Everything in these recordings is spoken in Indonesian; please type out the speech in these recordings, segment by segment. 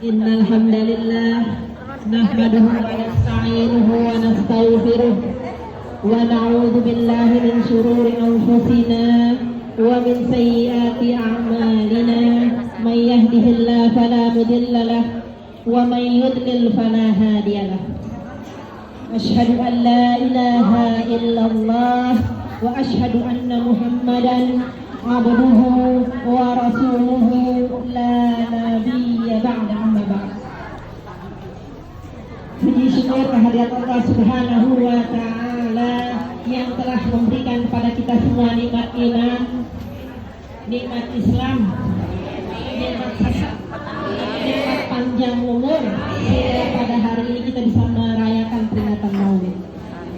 Innal hamdalillah nahmaduhu wa nasta'inuhu wa nastaghfiruh wa na'udzu billahi min shururi anfusina wa min sayyiati a'malina may yahdihillahu fala mudilla lahu wa may yudlil fala hadiya lahu. Asyhadu an la ilaha illallah wa asyhadu anna Muhammadan abduhu wa rasuluhu la nabiyya ba'da amma ba'd. Puji syukur kehadirat Allah Subhanahu wa taala yang telah memberikan kepada kita semua nikmat iman, nikmat Islam, nikmat hasad, nikmat panjang umur, sehingga pada hari ini kita bisa merayakan peringatan Maulid.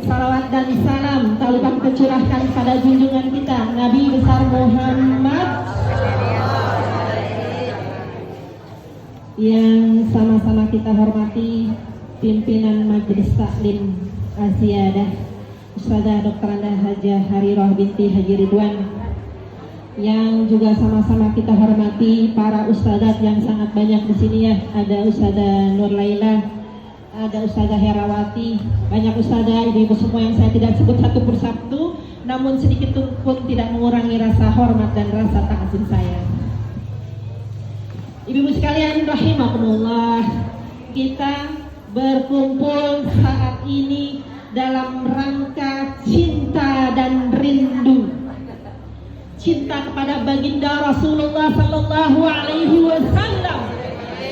Salawat dan salam tak lupa kita curahkan pada junjungan kita Nabi besar Muhammad yang sama-sama kita hormati pimpinan Majelis Taklim Asyiadah Ustazah Dr. Andah Hajah Harirah binti Haji Ridwan, yang juga sama-sama kita hormati para ustadzat yang sangat banyak di sini ya. Ada Ustazah Nur Laila, ada Ustazah Herawati, banyak ustazah ibu-ibu semua yang saya tidak sebut satu persatu, namun sedikit pun tidak mengurangi rasa hormat dan rasa takzim saya. Ibu-ibu sekalian rahimakumullah, kita berkumpul saat ini dalam rangka cinta dan rindu. Cinta kepada baginda Rasulullah sallallahu alaihi wasallam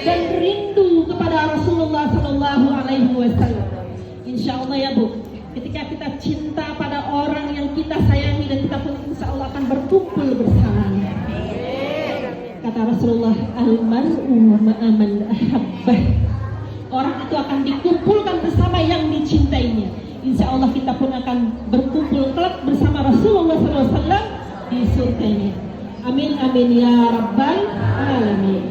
dan rindu kepada Rasulullah sallallahu alaihi wasallam. Insyaallah ya Bu, ketika kita cinta pada orang yang kita sayangi dan kita pun insyaallah akan berkumpul bersamanya. Kata Rasulullah, al-mar'u ma'aman ahabbah. Orang itu akan dikumpulkan bersama yang dicintainya. Insyaallah kita pun akan berkumpul kelak bersama Rasulullah sallallahu alaihi wasallam di surganya. Amin amin ya rabbal alamin.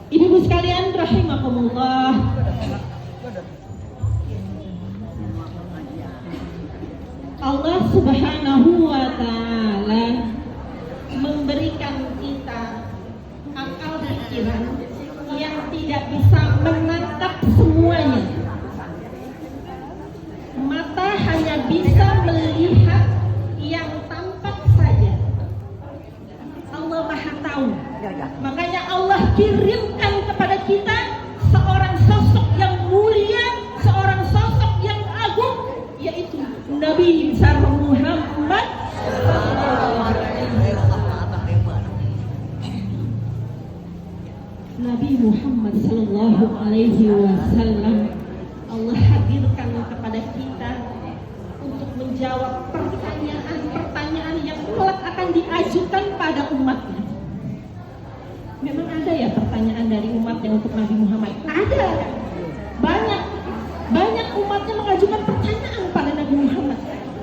Ibu-ibu sekalian rahimakumullah, Allah Subhanahu wa taala memberikan kita akal pikiran yang tidak bisa menangkap semuanya. Mata hanya bisa melihat yang tampak saja. Allah Maha tahu. Makanya Allah kirimkan kepada kita seorang sosok yang mulia, seorang sosok yang agung, yaitu Nabi besar Muhammad. Nabi Muhammad sallallahu alaihi wasallam Allah hadirkan kepada kita untuk menjawab pertanyaan-pertanyaan yang kelak akan diajukan pada umatnya. Memang ada ya pertanyaan dari umatnya untuk Nabi Muhammad? Ada. Banyak umatnya mengajukan pertanyaan pada Nabi Muhammad.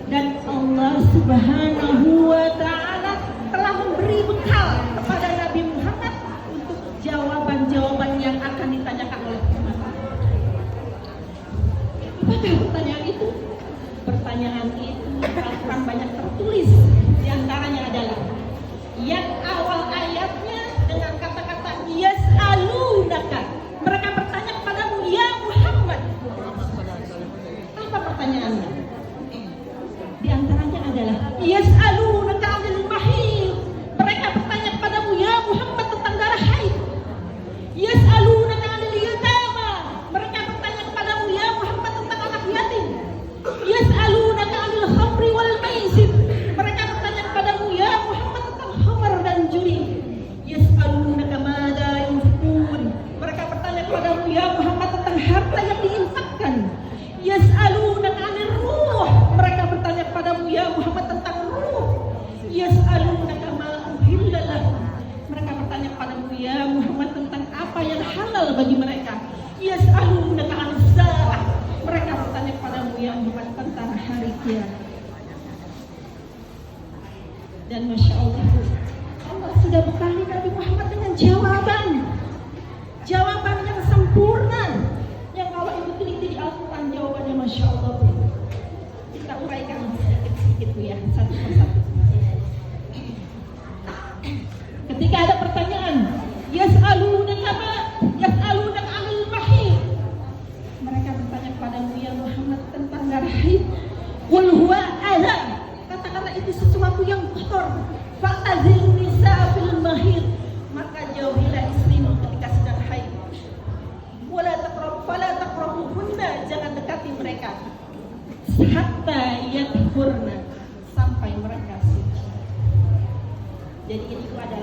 Dan Allah Subhanahu wa taala telah memberi bekal kepada Nabi Muhammad untuk jawaban-jawaban yang akan ditanyakan oleh umat. Apakah pertanyaan itu? Pertanyaan itu akan banyak tertulis. Di antaranya adalah yang awal ayatnya dengan kata-kata yas'alunaka. Mereka bertanya kepadamu ya Muhammad. Apa pertanyaannya? Di antaranya adalah yas'alunaka 'anil mahid. Mereka bertanya kepadamu ya Muhammad tentang darah haid. Yas'alunaka 'anil yatama. Mereka bertanya kepadamu ya Muhammad tentang anak yatim. Yas'alunaka 'anil khamri wal maisir. Mereka bertanya kepadamu ya Muhammad tentang khamar dan judi. Yas'alunaka madza yunfiqun. Mereka bertanya kepadamu ya Muhammad tentang harta yang diinfakkan. Yas'alunaka 'anil ruh. Mereka bertanya kepadamu ya Muhammad tentang ruh. Yas'alunaka ma uhilla lahum. Mereka bertanya kepadamu ya Muhammad tentang apa yang halal bagi mereka. Yas'alunaka 'anis saah. Mereka bertanya kepadamu ya Muhammad tentang hari kiamat. Dan Masya Allah, Allah sudah bekali Nabi Muhammad dengan jawaban yang sempurna, yang kalau ibu teliti di Al-Quran jawabannya Masya Allah. Kita uraikan sedikit-sedikit Bu ya, satu persatu. Ketika ada pertanyaan,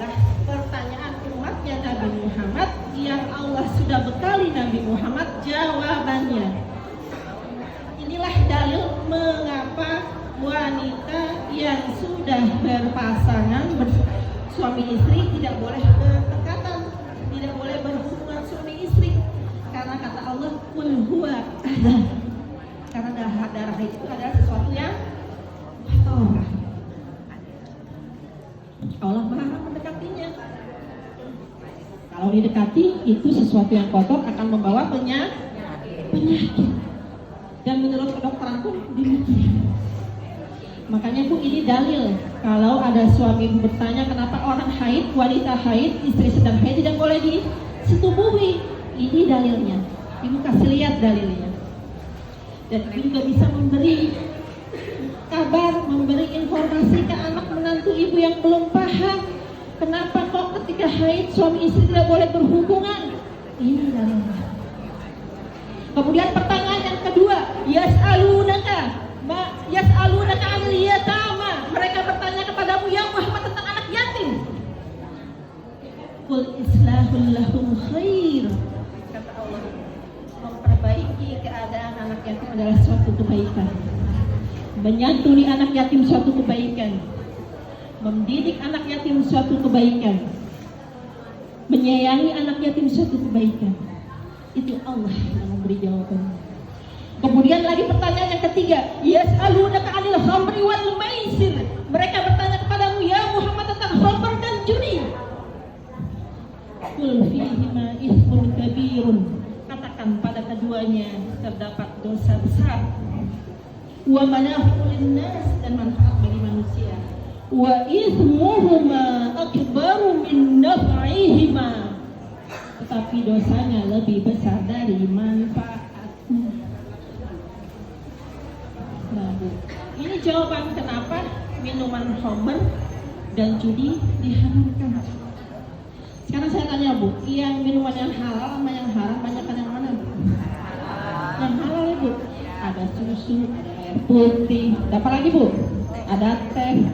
adalah pertanyaan umatnya Nabi Muhammad yang Allah sudah bekali Nabi Muhammad jawabannya. Inilah dalil mengapa wanita yang sudah berpasangan suami istri tidak boleh berdekatan, tidak boleh berhubungan suami istri, karena kata Allah kul huwa adhan, karena darah itu adalah sesuatu yang kotor. Allah melarang mendekatinya. Kalau didekati itu sesuatu yang kotor akan membawa penyakit. Dan menurut kedokteran pun demikian. Makanya Bu, ini dalil kalau ada suami bertanya kenapa orang haid, wanita haid, istri sedang haid tidak boleh disetubuhi. Ini dalilnya. Ibu kasih lihat dalilnya. Dan ibu juga bisa memberi kabar, memberi informasi ke anak menantu ibu yang belum paham kenapa kok ketika haid suami istri tidak boleh berhubungan. Ini dalilnya. Kemudian pertanyaan yang kedua, yas'alunaka 'anil yatama. Mereka bertanya kepadamu ya Muhammad tentang anak yatim. Qul islahul lahum khair. Kata Allah, memperbaiki keadaan anak yatim adalah suatu kebaikan. Menyantuni anak yatim suatu kebaikan. Mendidik anak yatim suatu kebaikan. Menyayangi anak yatim suatu kebaikan. Itu Allah yang memberi jawaban. Kemudian lagi pertanyaan yang ketiga, yas'alunaka 'anil khamri wal maisir. Mereka bertanya kepadamu ya Muhammad tentang khamr dan judi. Qul fihima ithmun kabirun. Katakan pada keduanya terdapat dosa besar. Wa manafi'u linnas, dan manfaat bagi manusia. Wa ithmuhuma akbaru min naf'ihima. Tetapi dosanya lebih besar dari manfaatnya. Nah, Bu, ini jawaban kenapa minuman khamr dan judi diharamkan. Sekarang saya tanya Bu, yang minuman yang halal sama yang haram banyakkan yang mana? Yang halal ya Bu, ada susu, ada air putih, ada apa lagi Bu? Ada teh,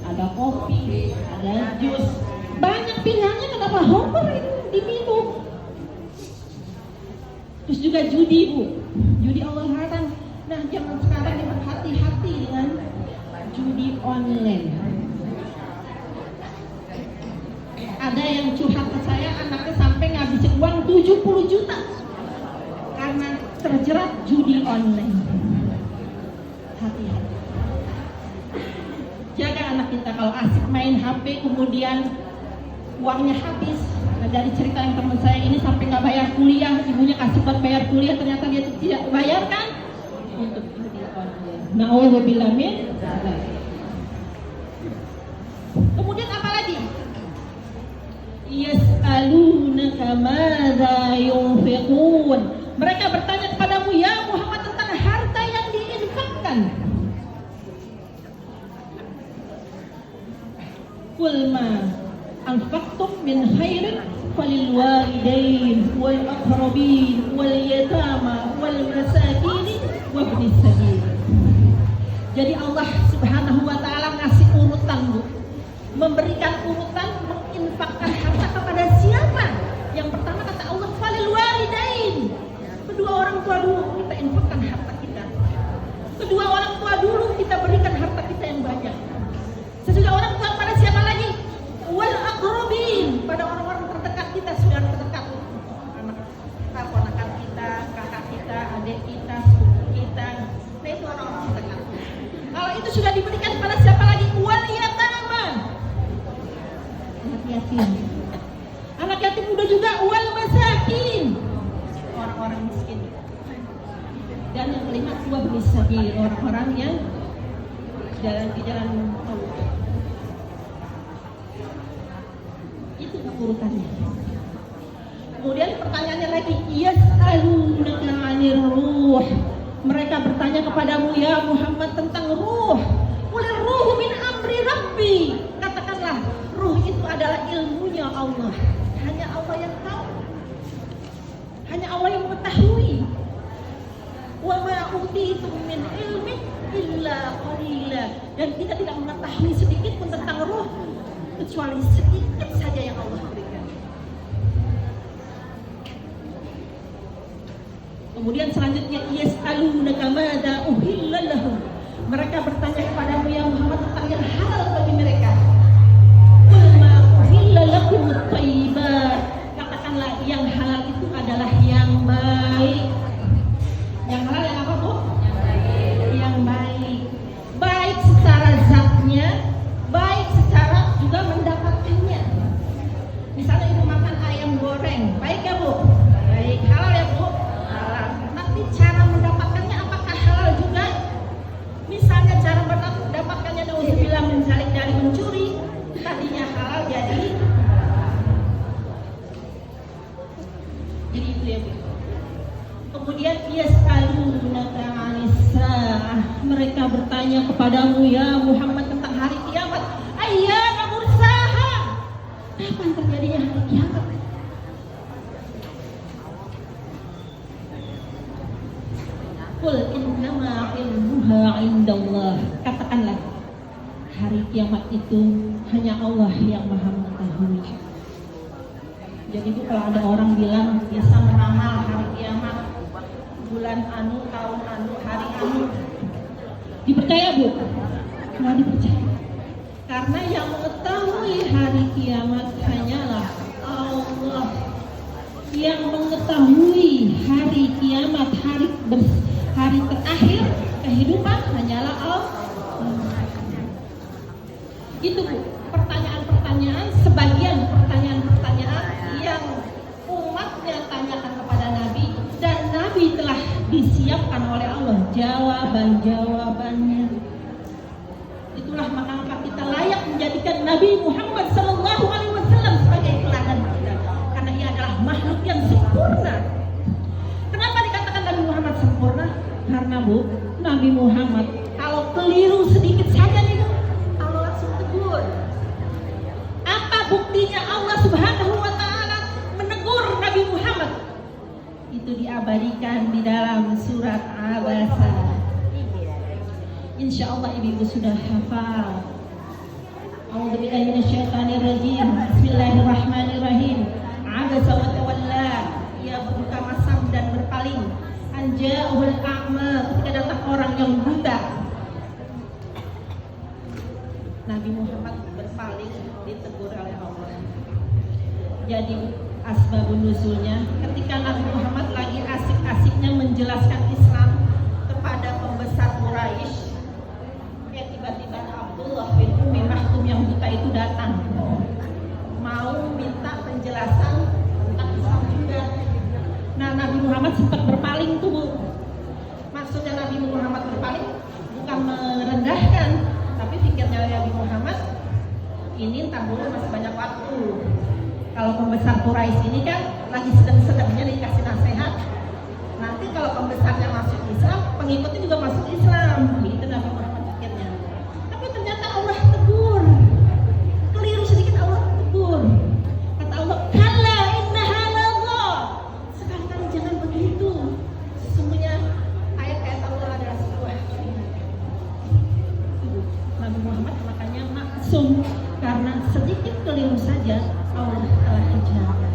ada kopi, ada jus. Banyak pilihannya, kenapa khamr ini diminum? Terus juga judi Bu, judi Allah larang. Nah, zaman sekarang kita hati-hati dengan judi online. Ada yang curhat ke saya, anaknya sampai ngabisin uang 70 juta karena terjerat judi online. Hati-hati. Jaga anak kita kalau asik main HP kemudian uangnya habis. Nah, dari cerita yang teman saya ini sampai nggak bayar kuliah, ibunya kasih buat bayar kuliah, ternyata dia tidak bayarkan untuk judi online. Na'udzubillah min dzalik. Kemudian apa lagi? Yas'alunaka madza yunfiqun. Mereka bertanya kepadamu ya Muhammad tentang harta yang diinfakkan. Qul ma anfaqtum min khairin falil walidain wal aqrabin wal yatama wal masakin wa ibnis sabil. Jadi Allah Subhanahu wa taala ngasih urutan Bu. Memberikan urutan menginfakkan harta kepada siapa? Yang pertama kata Allah falil walidain. Kedua orang tua dulu kita infakkan harta kita. Kedua orang tua dulu kita berikan harta kita yang banyak. Sesudah orang tua pada siapa lagi? Wal aqrabin, pada orang-orang terdekat kita, saudara terdekat. Anak keponakan kita, kakak kita, adik kita, sepupu kita. Nah itu orang-orang terdekat. Kalau itu sudah diberikan pada siapa lagi? Wal yatama. Anak yatim. Anak yatim udah juga wal masakin. Orang-orang miskin. Dan yang kelima wa ibnis sabil, orang-orang yang jalan di jalan Allah. Itu urutannya. Kemudian pertanyaannya lagi, yas'alunaka 'anir ruh. Mereka bertanya kepadamu ya Muhammad tentang ruh. Qul ruhu min amri rabbi. Katakanlah, ruh itu adalah ilmunya Allah. Hanya Allah yang tahu. Hanya Allah yang mengetahui. Wa ma utitum min ilmin illa qalila. Dan kita tidak mengetahui sedikit pun tentang ruh kecuali sedikit saja yang Allah berikan. Kemudian selanjutnya yas'alunaka madza uhilla lahum. Mereka bertanya kepadamu ya Muhammad tentang yang halal bagi mereka. Qul ma uhilla lakum at-thayyibat. Katakanlah yang halal itu adalah yang baik. Yang halal yang apa, Bu? Yang baik. Yang baik. Baik secara zatnya, baik secara juga mendapatkannya. Misalnya ibu makan ayam goreng, baik ya Bu? Baik. Halal ya Bu? Halal. Tapi cara mendapatkannya apakah halal juga? Misalnya cara mendapatkannya nauzubillah min dzalik dari mencuri, tadinya halal jadi itu ya Bu. Kemudian yas'alunaka 'anis saa'ah. Mereka bertanya kepadamu ya Muhammad tentang hari kiamat. Ayyana mursaha. Kapan terjadinya hari kiamat? Qul innama ilmuha 'indallah. Katakanlah hari kiamat itu hanya Allah yang Maha mengetahui. Jadi itu kalau ada orang bilang bisa meramal hari kiamat, bulan anu, tahun anu, hari anu, dipercaya Bu? Nggak dipercaya. Karena yang mengetahui hari kiamat hanyalah Allah. Yang mengetahui hari kiamat, hari terakhir kehidupan hanyalah Allah. Itu Bu, pertanyaan-pertanyaan, sebagian pertanyaan-pertanyaan yang umatnya tanyakan kepada Nabi, dan Nabi telah disiapkan oleh Allah jawaban-jawabannya. Itulah maka kita layak menjadikan Nabi Muhammad SAW sebagai teladan kita, karena ia adalah makhluk yang sempurna. Kenapa dikatakan Nabi Muhammad sempurna? Karena Bu, Nabi Muhammad kalau keliru sedikit saja nih Bu, Allah langsung tegur. Apa buktinya Allah Subhanahu wa Ta'ala menegur Nabi Muhammad? Itu diabadikan di dalam surat Abasa. Insya Allah ibu sudah hafal. A'udzubillahi minasyaitonirrajim. Bismillahirrahmanirrahim. Abasa wa tawalla. Ia berbuka masam dan berpaling. Anja'ul a'ma. Ketika datang orang yang buta. Nabi Muhammad berpaling, ditegur oleh Allah. Jadi asbabun nuzulnya, ketika Nabi Muhammad lagi asik-asiknya menjelaskan Islam kepada pembesar Quraisy, tiba-tiba Abdullah bin Ummi Maktum yang buta itu datang, mau minta penjelasan tentang Islam juga. Nah, Nabi Muhammad sempat berpaling tuh Bu. Maksudnya Nabi Muhammad berpaling bukan merendahkan, tapi pikirnya Nabi Muhammad ini entar dulu masih banyak waktu. Kalau pembesar Quraisy ini kan lagi sedang-sedangnya dikasih nasihat. Nanti kalau pembesarnya masuk Islam, pengikutnya juga masuk Islam. Itu Nabi Muhammad pikirnya. Tapi ternyata Allah tegur. Keliru sedikit Allah tegur. Kata Allah, "Kalla innaha lagha." Sekali-kali jangan begitu. Sesungguhnya ayat-ayat Allah adalah sebuah Nabi Muhammad makanya maksum, karena sedikit keliru saja Allah telah dijaga.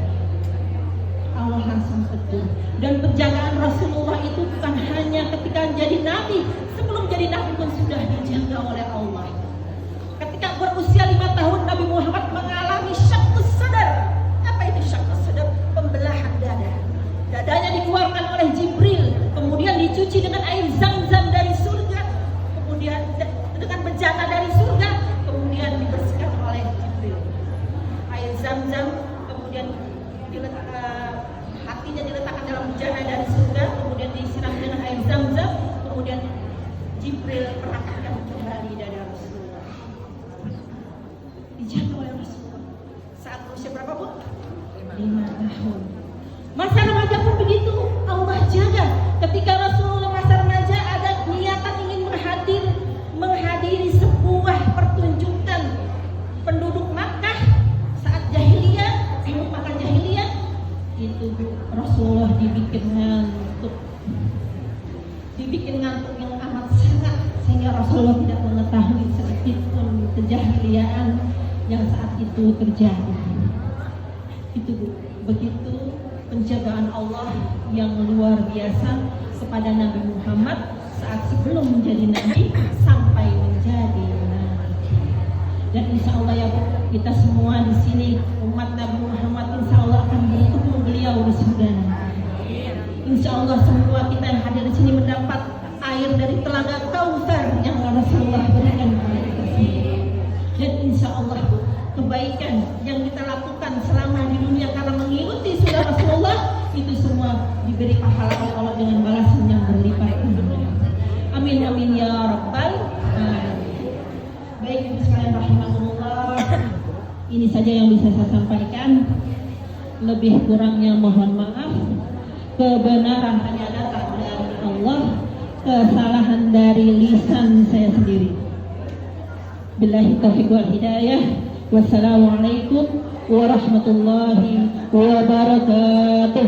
Allah langsung tegur. Dan penjagaan Rasulullah itu bukan hanya ketika jadi nabi, sebelum jadi nabi pun sudah dijaga oleh Allah. Ketika berusia 5 tahun Nabi Muhammad mengalami syaqqus sadar. Apa itu syaqqus sadar? Pembelahan dada. Dadanya dikeluarkan oleh Jibril, kemudian dicuci dengan air Zam-Zam dari surga, kemudian dengan bejana dari surga, kemudian dibersihkan oleh Jibril. Air Zam-Zam, kemudian hatinya diletakkan dalam bejana dari surga, kemudian disiram dengan air Zam-Zam, kemudian Jibril perhatikan kembali dada Rasulullah. Dijaga oleh Rasulullah. Saat usia berapa Bu? 5 tahun. Masa remaja pun begitu, Allah jaga. Ketika Rasulullah masa remaja ada niatan ingin menghadiri sebuah pertunjukan penduduk Makkah saat jahiliyah, ilmu makan jahiliyah, itu Rasulullah dibikin ngantuk yang amat sangat, sehingga Rasulullah tidak mengetahui sedikit pun kejahiliaan yang saat itu terjadi. Itu begitu penjagaan Allah yang luar biasa kepada Nabi Muhammad saat sebelum menjadi nabi sampai menjadi nabi. Dan insya Allah ya Bu, kita semua di sini umat Nabi Muhammad insya Allah akan bertemu beliau di surga nanti. Insya Allah semua kita yang hadir di sini mendapat air dari telaga Kautsar yang Rasulullah berikan kepada kita semua. Dan insya Allah kebaikan yang kita lakukan selama di dunia karena mengikuti sunnah Rasulullah itu semua diberi pahala oleh Allah dengan balasan yang berlipat. Amin amin ya rabbal alamin. Baik ibu sekalian rahimahullah, ini saja yang bisa saya sampaikan. Lebih kurangnya mohon maaf. Kebenaran hanya datang dari Allah, kesalahan dari lisan saya sendiri. Billahi taufiq wal hidayah. Wassalamualaikum warahmatullahi wabarakatuh.